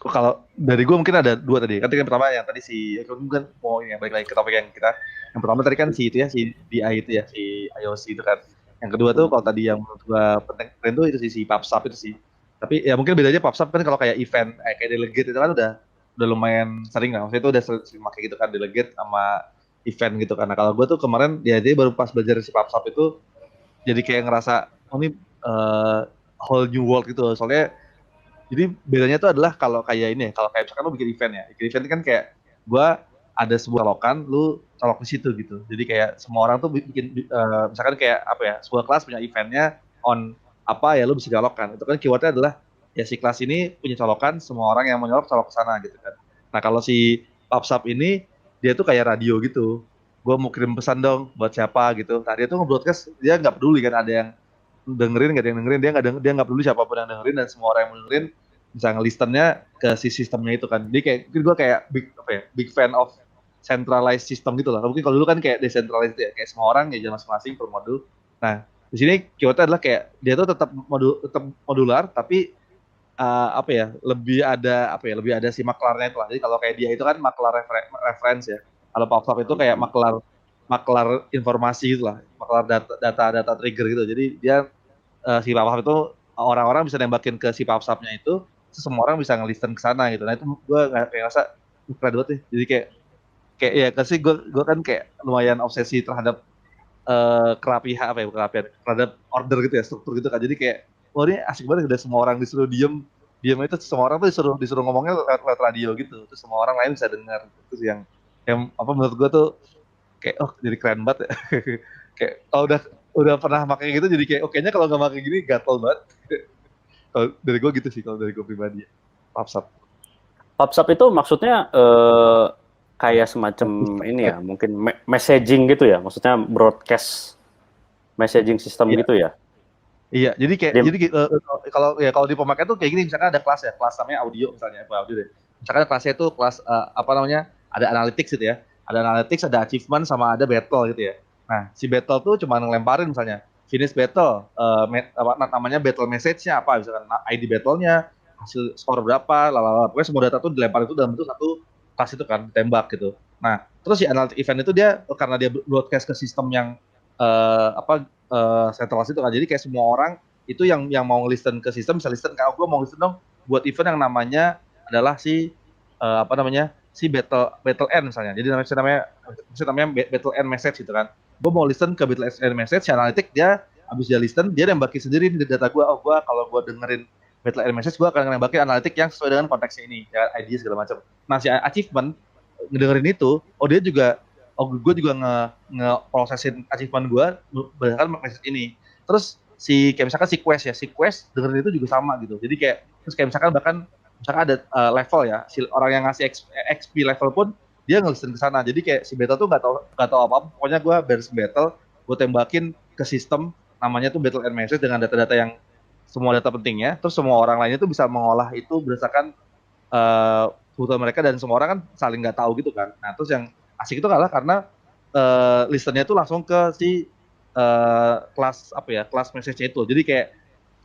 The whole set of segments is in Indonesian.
Kalau dari gue mungkin ada dua tadi. Kan yang pertama yang tadi si mungkin mau yang balik lagi ke topik yang kita. Yang pertama tadi kan si itu ya si DI itu ya si IOC itu kan. Yang kedua tuh kalau tadi yang menurut gue penting keren tuh itu si PubSub itu sih. Tapi ya mungkin bedanya PubSub kan kalau kayak event kayak delegate itu kan udah lumayan sering lah. Maksudnya itu udah sering pakai gitu kan delegate sama event gitu kan. Nah kalau gue tuh kemarin ya dia baru pas belajar si PubSub itu jadi kayak ngerasa oh ini whole new world gitu. Soalnya jadi bedanya tuh adalah kalau kayak ini ya, kalau kayak misalkan lu bikin event ya, bikin event kan kayak gua ada sebuah colokan, lu colok di situ gitu. Jadi kayak semua orang tuh bikin misalkan kayak apa ya, sebuah kelas punya eventnya on apa ya lu bisa colokkan. Itu kan keywordnya adalah ya si kelas ini punya colokan, semua orang yang mau nyolok colok ke sana gitu kan. Nah kalau si PubSub ini dia tuh kayak radio gitu. Gua mau kirim pesan dong buat siapa gitu. Nah dia tuh nge-broadcast dia nggak peduli kan ada yang dengerin nggak ada yang dengerin dia nggak peduli siapapun yang dengerin dan semua orang yang mau dengerin bisa ngelistennya ke si sistemnya itu kan. Jadi kayak mungkin gue kayak big apa ya, big fan of centralized system gitu lah. Mungkin kalau dulu kan kayak decentralized ya, kayak semua orang ya jalan masing-masing per modul. Nah, di sini keywordnya adalah kayak dia tuh tetap modular tapi apa ya, lebih ada si maklarnya itu lah. Jadi kalau kayak dia itu kan maklar reference ya. Kalau PubSub itu kayak maklar maklar informasi gitu lah, maklar data trigger gitu. Jadi dia si PubSub itu orang-orang bisa nembakin ke si PubSub-nya itu, terus semua orang bisa ngelisten ke sana gitu. Nah itu gue kayak ngerasa keren banget nih. Jadi kayak kayak ya kasih gue kan kayak lumayan obsesi terhadap kerapihan apa ya kerapihan terhadap order gitu ya struktur gitu kan. Jadi kayak wah ini asik banget udah semua orang disuruh diem diem itu semua orang tuh disuruh ngomongnya lewat radio gitu. Terus semua orang lain bisa dengar. Terus yang apa menurut gue tuh kayak oh jadi keren banget ya. Kayak kalau udah pernah pakai gitu jadi kayak kayaknya kalau nggak pakai gini gatel banget. Kalau dari gue gitu sih kalau dari gue pribadi ya. PubSub. PubSub itu maksudnya kayak semacam ini ya, mungkin messaging gitu ya, maksudnya broadcast messaging system Iya, gitu ya. iya. Dia, Jadi kalau di pemakaian tuh kayak gini misalkan ada kelas ya, kelas namanya audio misalnya, apa audio deh. Misalkan kelasnya itu kelas apa namanya? Ada analytics gitu ya. Ada analytics, ada achievement sama ada battle gitu ya. Nah, si battle tuh cuma ngelemparin misalnya finish battle apa namanya battle message-nya apa misalkan ID battle-nya, hasil skor berapa, lalala. Pokoknya semua data tuh dilempar itu dalam bentuk satu kelas itu kan, tembak gitu. Nah, terus si analytic event itu dia karena dia broadcast ke sistem yang apa centralized itu kan. Jadi kayak semua orang itu yang mau listen ke sistem bisa listen kalau gue mau listen dong buat event yang namanya adalah si apa namanya si battle end misalnya. Jadi namanya battle end message gitu kan. Gue mau listen ke battle end message, si analitik dia habis dia listen dia nembakin sendiri di data gue. Oh gue kalau gue dengerin battle end message gue akan nembakin analitik yang sesuai dengan konteksnya ini, ya ID segala macam. Nah si achievement ngedengerin itu, oh dia juga gue juga nge-prosesin achievement gue berdasarkan message ini. Terus kayak misalkan si quest dengerin itu juga sama gitu. Jadi kayak terus kayak misalkan ada level ya, si orang yang ngasih XP level pun dia ngelisten ke sana. Jadi kayak si battle tuh nggak tahu apa-apa. Pokoknya gue beres battle, gue tembakin ke sistem namanya tuh battle and message dengan data-data yang semua data pentingnya. Terus semua orang lainnya tuh bisa mengolah itu berdasarkan kebutuhan mereka dan semua orang kan saling nggak tahu gitu kan. Nah terus yang asik itu kalah karena listennya itu langsung ke si kelas apa ya kelas message itu. Jadi kayak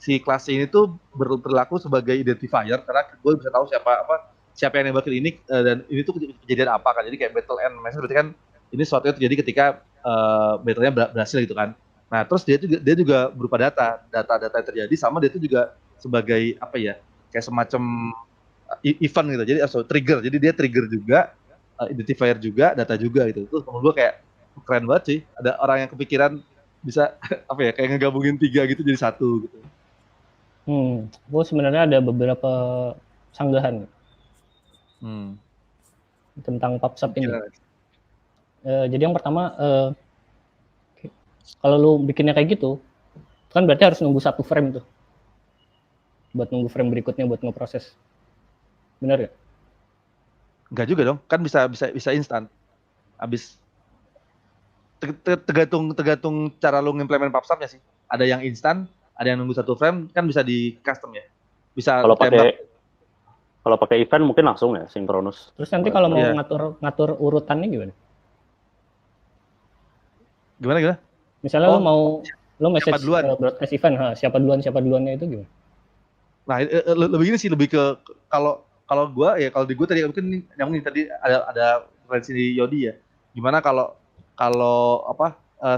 si kelas ini tuh berlaku sebagai identifier karena gue bisa tahu siapa yang nembakin ini dan ini tuh kejadian apa kan. Jadi kayak battle end message berarti kan ini sesuatu yang terjadi ketika battle-nya berhasil gitu kan. Nah terus dia juga berupa data yang terjadi sama dia itu juga sebagai apa ya kayak semacam event gitu. Jadi trigger. Jadi dia trigger juga, identifier juga, data juga gitu. Itu menurut gue kayak keren banget sih. Ada orang yang kepikiran bisa apa ya kayak ngegabungin tiga gitu jadi satu gitu. Gue sebenarnya ada beberapa sanggahan tentang PubSub ini. Jadi yang pertama, kalau lu bikinnya kayak gitu, kan berarti harus nunggu satu frame tuh, buat nunggu frame berikutnya buat ngeproses. Benar gak? Enggak juga dong, kan bisa instan. Habis tergantung cara lu ngimplement PubSub-nya sih. Ada yang instan, ada yang nunggu satu frame, kan bisa di custom ya. Bisa kalau pakai event mungkin langsung ya sinkronus. Terus nanti kalau mau ngatur urutannya gimana? Gimana? Misalnya lu message broadcast event, siapa duluannya itu gimana? Nah, lebih gini sih lebih ke kalau kalau di gue tadi mungkin yang tadi ada referensi di Yodi ya. Gimana kalau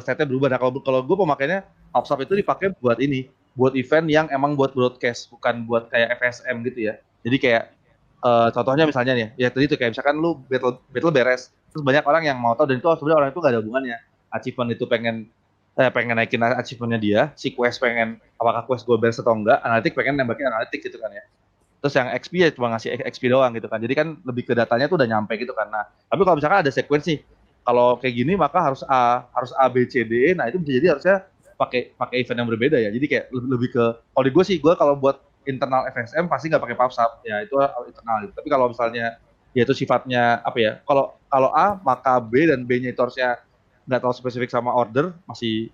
state-nya berubah. Nah, kalau gue pemakainya PubSub itu dipakai buat event yang emang buat broadcast, bukan buat kayak FSM gitu ya. Jadi kayak contohnya misalnya nih, ya tadi tuh kayak misalkan lu battle beres, terus banyak orang yang mau tahu dan itu sebenarnya orang itu gak ada hubungannya. Achievement itu pengen naikin achievementnya dia, si quest pengen apakah quest gue beres atau enggak, analitik pengen nembakin analitik gitu kan ya. Terus yang XP ya cuma ngasih XP doang gitu kan. Jadi kan lebih ke datanya tuh udah nyampe gitu kan. Nah, tapi kalau misalkan ada sequence kalau kayak gini maka harus A B C D E. Nah, itu bisa jadi harusnya pakai event yang berbeda ya. Jadi kayak lebih ke kalau di gue kalau buat internal FSM pasti nggak pakai PubSub. Ya itu internal gitu. Tapi kalau misalnya ya itu sifatnya apa ya? Kalau A maka B dan B-nya itu harusnya nggak terlalu spesifik sama order masih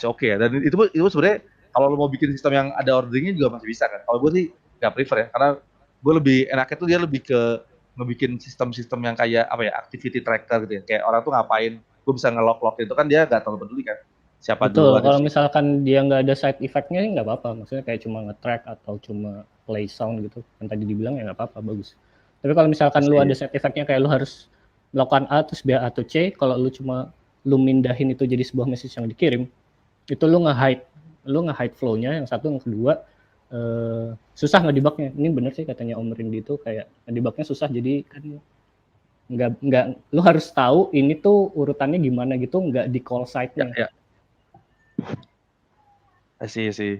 oke ya. Dan itu sebenarnya kalau lo mau bikin sistem yang ada orderingnya juga masih bisa kan. Kalau gue sih nggak prefer ya, karena gue lebih enaknya tuh dia lebih ke ngebikin sistem-sistem yang kayak apa ya, activity tracker gitu ya, kayak orang tuh ngapain, gue bisa nge-lock itu kan dia nggak terlalu peduli kan siapa Betul, duluan kalau itu. misalkan dia nggak ada side effect-nya nggak apa-apa, maksudnya kayak cuma nge-track atau cuma play sound gitu, yang tadi dibilang ya nggak apa-apa, bagus. Tapi kalau misalkan lu ada side effect-nya kayak lu harus melakukan A terus biar A atau C, kalau lu mindahin itu jadi sebuah message yang dikirim, itu lu nge-hide flow-nya, yang satu, yang kedua susah ngedebugnya. Ini bener sih katanya Om Rindi itu kayak ngedebugnya susah, jadi kan nggak lu harus tahu ini tuh urutannya gimana gitu, nggak di call site-nya. Ya. Sih.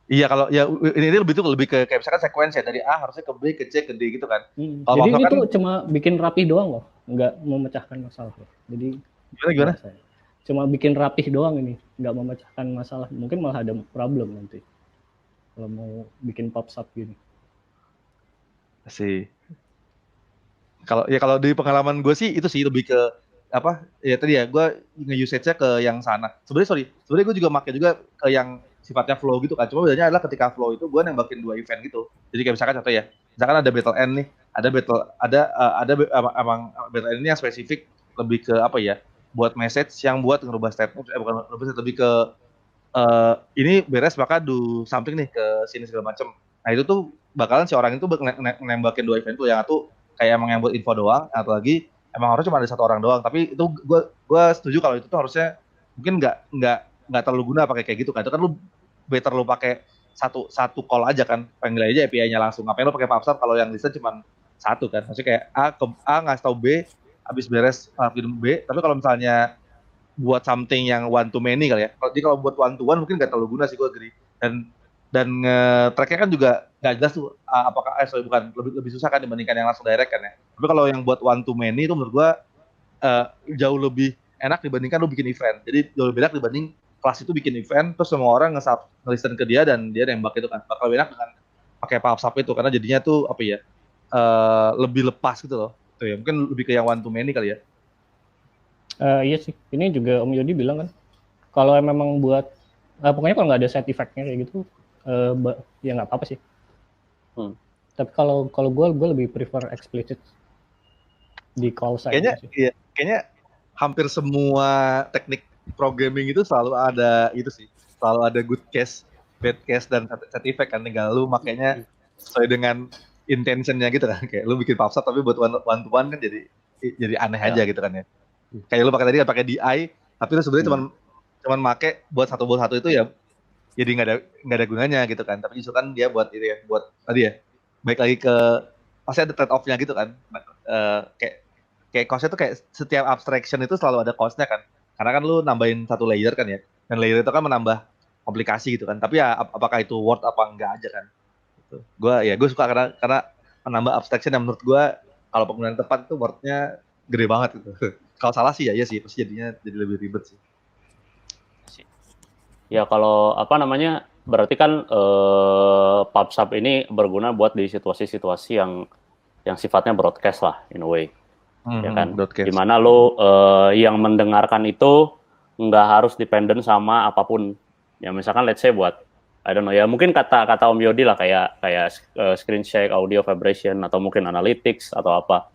Iya kalau ya ini lebih ke kayak misalkan sequence ya dari A harusnya ke B ke C ke D gitu kan. Jadi ini tuh cuma bikin rapi doang loh, nggak memecahkan masalah loh. Jadi gimana? Cuma bikin rapih doang ini, nggak memecahkan masalah. Mungkin malah ada problem nanti kalau mau bikin PubSub gini. Sih. Kalau di pengalaman gue sih itu sih lebih ke apa ya tadi ya gue nge-usage-nya ke yang sana. Sebenarnya gue juga pakai juga ke yang sifatnya flow gitu kan. Cuma bedanya adalah ketika flow itu gue nembakin 2 event gitu. Jadi kayak misalkan contoh ya, misalkan ada battle end nih, ada emang battle end ini yang spesifik lebih ke apa ya? Buat message yang buat ngerubah statement, bukan lebih ke ini beres maka do something nih ke sini segala macam. Nah itu tuh bakalan si orang itu nembakin 2 event tuh, yang satu kayak emang yang buat info doang, atau lagi emang harusnya cuma ada 1 orang doang. Tapi itu gue setuju kalau itu tuh harusnya mungkin nggak terlalu guna pakai kayak gitu kan. Itu kan lu better lu pakai satu call aja kan, panggil aja API-nya langsung. Ngapain lu pakai PubSub kalau yang listen cuma 1 kan? Maksudnya kayak A ngasih tau B, habis beres ngelakuin B. Tapi kalau misalnya buat something yang one to many kali ya. Jadi kalau buat one to one mungkin nggak terlalu guna sih, gue agree. Dan tracknya kan juga nggak jelas tuh apakah bukan lebih susah kan dibandingkan yang langsung direct kan ya. Tapi kalau yang buat one to many itu menurut gue jauh lebih enak dibandingkan lu bikin event. Jadi jauh lebih enak dibanding kelas itu bikin event terus semua orang nge-listen ke dia dan dia nembak itu kan. Bakal lebih enak dengan pakai PubSub itu karena jadinya tuh apa ya, lebih lepas gitu loh. Tuh ya, mungkin lebih ke yang one to many kali ya. Iya sih, ini juga Om Yodi bilang kan, kalau memang buat pokoknya kalau nggak ada side effect-nya kayak gitu, ya nggak apa-apa sih. Tapi kalau gue lebih prefer explicit di call side. Kayaknya hampir semua teknik programming itu selalu ada itu sih, selalu ada good case, bad case, dan side effect kan. Tinggal lu makanya sesuai dengan intentionnya gitu kan. Kayak lu bikin PubSub tapi buat one to one kan jadi aneh aja gitu kan ya. Kayak lu pakai DI, tapi lu sebenarnya cuman make buat satu itu ya, jadi nggak ada gunanya gitu kan. Tapi justru kan dia buat itu ya, buat tadi ya, baik lagi ke pasti ada trade off-nya gitu kan. Kayak cost-nya tuh kayak setiap abstraction itu selalu ada cost-nya kan. Karena kan lu nambahin 1 layer kan ya, dan layer itu kan menambah komplikasi gitu kan. Tapi ya apakah itu worth apa enggak aja kan. Gitu. Gue suka karena menambah abstraction yang menurut gue kalau penggunaan tepat itu worth-nya gede banget gitu. Kalau salah sih ya sih, pasti jadinya jadi lebih ribet sih. Ya kalau apa namanya, berarti kan PubSub ini berguna buat di situasi-situasi yang sifatnya broadcast lah in a way, ya kan? Broadcast. Dimana lo yang mendengarkan itu nggak harus dependen sama apapun. Ya misalkan let's say buat I don't know ya, mungkin kata Om Yodi lah kayak screen shake, audio vibration, atau mungkin analytics atau apa.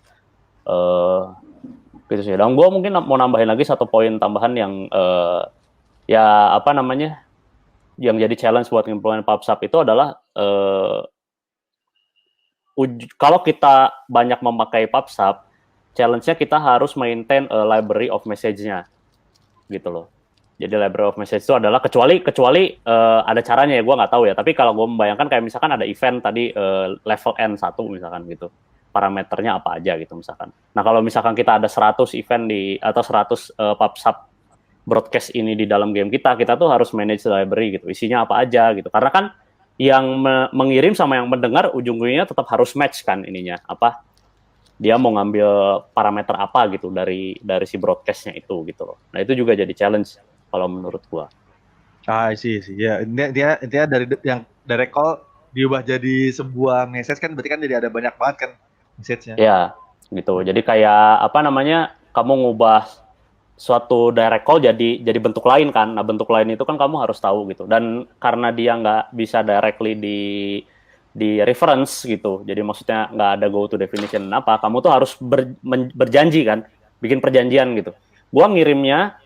Gitu sih. Dan gue mungkin mau nambahin lagi 1 poin tambahan yang ya apa namanya, yang jadi challenge buat implement PubSub itu adalah kalau kita banyak memakai PubSub, challenge-nya kita harus maintain a library of message-nya gitu loh. Jadi library of message itu adalah kecuali ada caranya ya, gue nggak tahu ya. Tapi kalau gue membayangkan kayak misalkan ada event tadi level N1 misalkan gitu, parameternya apa aja gitu misalkan. Nah kalau misalkan kita ada 100 event atau 100 PubSub broadcast ini di dalam game kita tuh harus manage library gitu, isinya apa aja gitu. Karena kan yang mengirim sama yang mendengar ujung-ujungnya tetap harus match kan ininya apa, dia mau ngambil parameter apa gitu dari si broadcastnya itu gitu loh. Nah itu juga jadi challenge kalau menurut gua. Sih ya, intinya dari yang direct call diubah jadi sebuah message kan, berarti kan jadi ada banyak banget kan message-nya. Ya gitu, jadi kayak apa namanya, kamu ngubah suatu direct call jadi bentuk lain kan. Nah bentuk lain itu kan kamu harus tahu gitu, dan karena dia nggak bisa directly di reference gitu, jadi maksudnya nggak ada go to definition apa, kamu tuh harus berjanji kan, bikin perjanjian gitu. Gua ngirimnya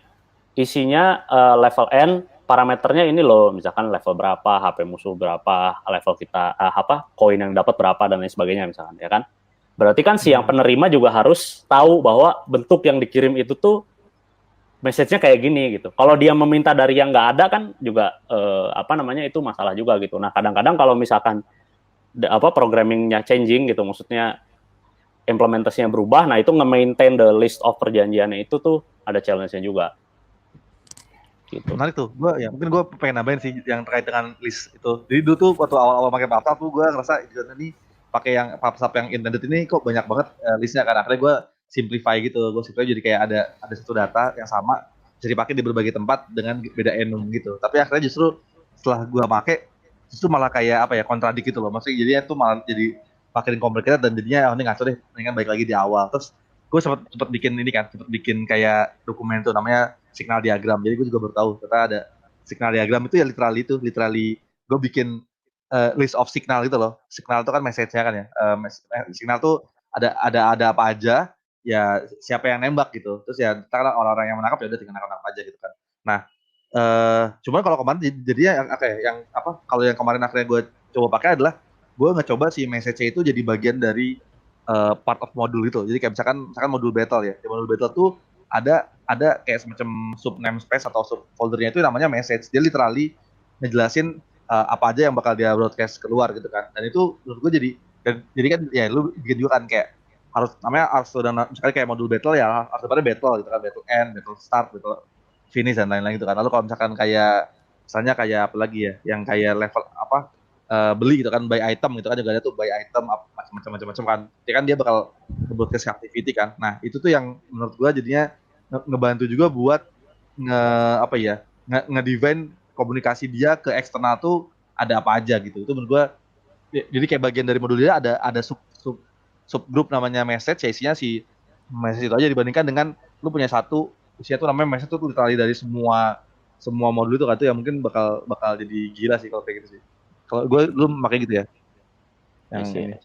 isinya level N, parameternya ini loh, misalkan level berapa, HP musuh berapa, level kita koin yang dapat berapa dan lain sebagainya misalkan, ya kan. Berarti kan si yang penerima juga harus tahu bahwa bentuk yang dikirim itu tuh message-nya kayak gini gitu. Kalau dia meminta dari yang nggak ada kan juga itu masalah juga gitu. Nah kadang-kadang kalau misalkan programmingnya changing gitu, maksudnya implementasinya berubah, nah itu nge-maintain the list of perjanjiannya itu tuh ada challenge-nya juga. Gitu. Menarik tuh, mungkin gue pengen nambahin sih yang terkait dengan list itu. Jadi dulu tuh waktu awal-awal pakai PubSub tuh gue ngerasa ini pakai yang PubSub yang intended ini kok banyak banget listnya kan. Akhirnya gue simplify gitu, gue simplify jadi kayak ada satu data yang sama bisa dipakai di berbagai tempat dengan beda enum gitu. Tapi akhirnya justru setelah gue pakai justru malah kayak kontradik gitu loh. Maksudnya jadinya tuh malah jadi makin complicated dan jadinya ini ngaco deh, mendingan balik lagi di awal. Terus gue sempat bikin kayak dokumen tuh namanya signal diagram. Jadi gue juga baru tahu ternyata ada signal diagram itu ya literally gue bikin list of signal gitu loh. Signal itu kan message-nya kan ya. Signal tuh ada apa aja, ya siapa yang nembak gitu. Terus ya karena orang-orang yang menangkap ya udah tinggal nangkap aja gitu kan. Nah, cuman kalau kemarin jadinya kalau yang kemarin akhirnya gue coba pakai adalah gue ngecoba si message-nya itu jadi bagian dari part of modul gitu. Jadi kayak misalkan modul battle ya. Di modul battle tuh ada kayak semacam sub namespace atau sub foldernya itu namanya message. Dia literally ngejelasin apa aja yang bakal dia broadcast keluar gitu kan. Dan itu menurut gue jadi kan ya lu bikin juga kan kayak harus udah misalnya kayak modul battle ya harus ada battle gitu kan, battle end, battle start, battle finish dan lain-lain gitu kan. Lalu kalau misalkan kayak misalnya kayak apa lagi ya, yang kayak level beli gitu kan, buy item gitu kan, juga ada tuh buy item macam-macam kan. Jadi kan dia bakal broadcast activity kan. Nah, itu tuh yang menurut gua jadinya ngebantu juga buat nge-define komunikasi dia ke eksternal tuh ada apa aja gitu. Itu menurut gua jadi kayak bagian dari modul dia ada subgroup namanya message, ya isinya si message itu aja dibandingkan dengan lu punya satu isinya tuh namanya message tuh literally dari semua modul itu kan, tuh ya mungkin bakal jadi gila sih kalau kayak gitu sih. Kalau gue belum pakai gitu ya. Yang ini.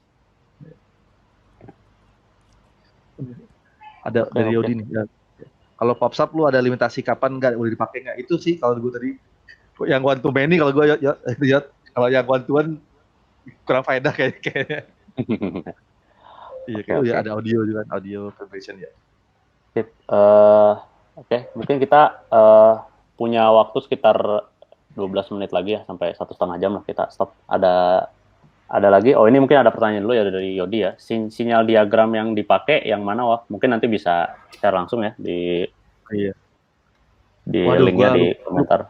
Ada dari Yodi nih. Ya. Kalau PubSub lu ada limitasi kapan nggak boleh dipakai nggak? Itu sih kalau gue tadi yang one to many, kalau gue ya kalau yang one to one kurang faedah kayaknya. Iya, okay. Ada audio juga, audio vibration ya. Oke, mungkin kita punya waktu sekitar 12 menit lagi ya, sampai 1,5 jam lah kita stop. Ada lagi? Oh, ini mungkin ada pertanyaan dulu ya dari Yodi ya. Sinyal diagram yang dipakai yang mana, Wak? Mungkin nanti bisa share langsung ya di linknya di komentar.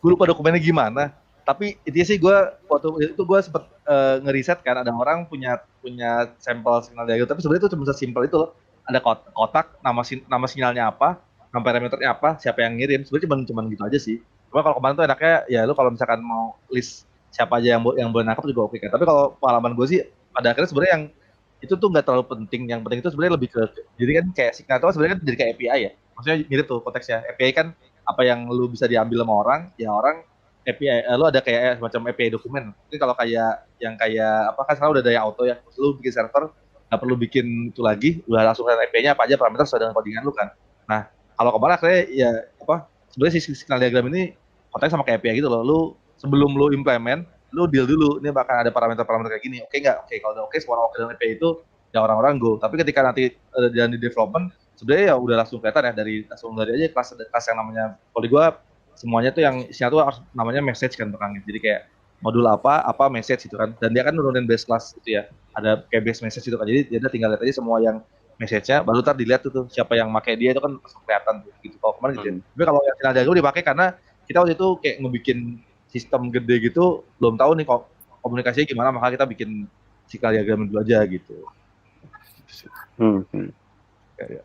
Gue lupa dokumennya gimana. Tapi intinya sih waktu itu gue sempet ngeriset kan, ada orang punya sampel sinyal diagram. Tapi sebenarnya itu cuma sesimpel itu loh. Ada kotak, nama sinyalnya apa, nama parameternya apa, siapa yang ngirim. Sebenarnya cuma gitu aja sih. Cuma kalau kemarin tuh enaknya ya lu kalau misalkan mau list siapa aja yang boleh nangkap juga oke kan. Tapi kalau pengalaman gue sih pada akhirnya sebenarnya yang itu tuh nggak terlalu penting. Yang penting itu sebenarnya lebih ke, jadi kan kayak signal itu sebenarnya kan jadi kayak API ya. Maksudnya mirip tuh konteksnya. API kan apa yang lu bisa diambil sama orang, ya orang API lu ada kayak semacam API dokumen. Jadi kalau kayak kan sekarang udah ada yang auto ya. Lu bikin server nggak perlu bikin itu lagi, udah langsung ada API-nya apa aja parameter sesuai dengan codingan lu kan. Nah, kalau kemarin akhirnya ya sebenarnya si signal diagram ini konteksnya sama kayak API gitu loh. Lu sebelum lu implement lu deal dulu, ini bakal ada parameter-parameter kayak gini, oke nggak? Oke, kalau udah oke, semua oke dengan API itu, ya orang-orang go. Tapi ketika nanti jalan di development, sebenarnya ya udah langsung kelihatan ya, langsung dari aja kelas yang namanya, kalau di gua semuanya tuh yang isinya tuh harus namanya message kan belakangnya. Jadi kayak modul apa message gitu kan. Dan dia kan nurunin base class gitu ya. Ada kayak base message gitu kan. Jadi dia tinggal lihat aja semua yang message-nya, baru ntar dilihat tuh siapa yang pakai dia itu kan langsung kelihatan tuh gitu. Kalau kemarin gitu ya. Tapi kalau yang final jago dipakai karena kita waktu itu kayak ngebikin sistem gede gitu, belum tahu nih kok komunikasinya gimana, maka kita bikin signal diagram dulu aja gitu. Hmm. Kayak,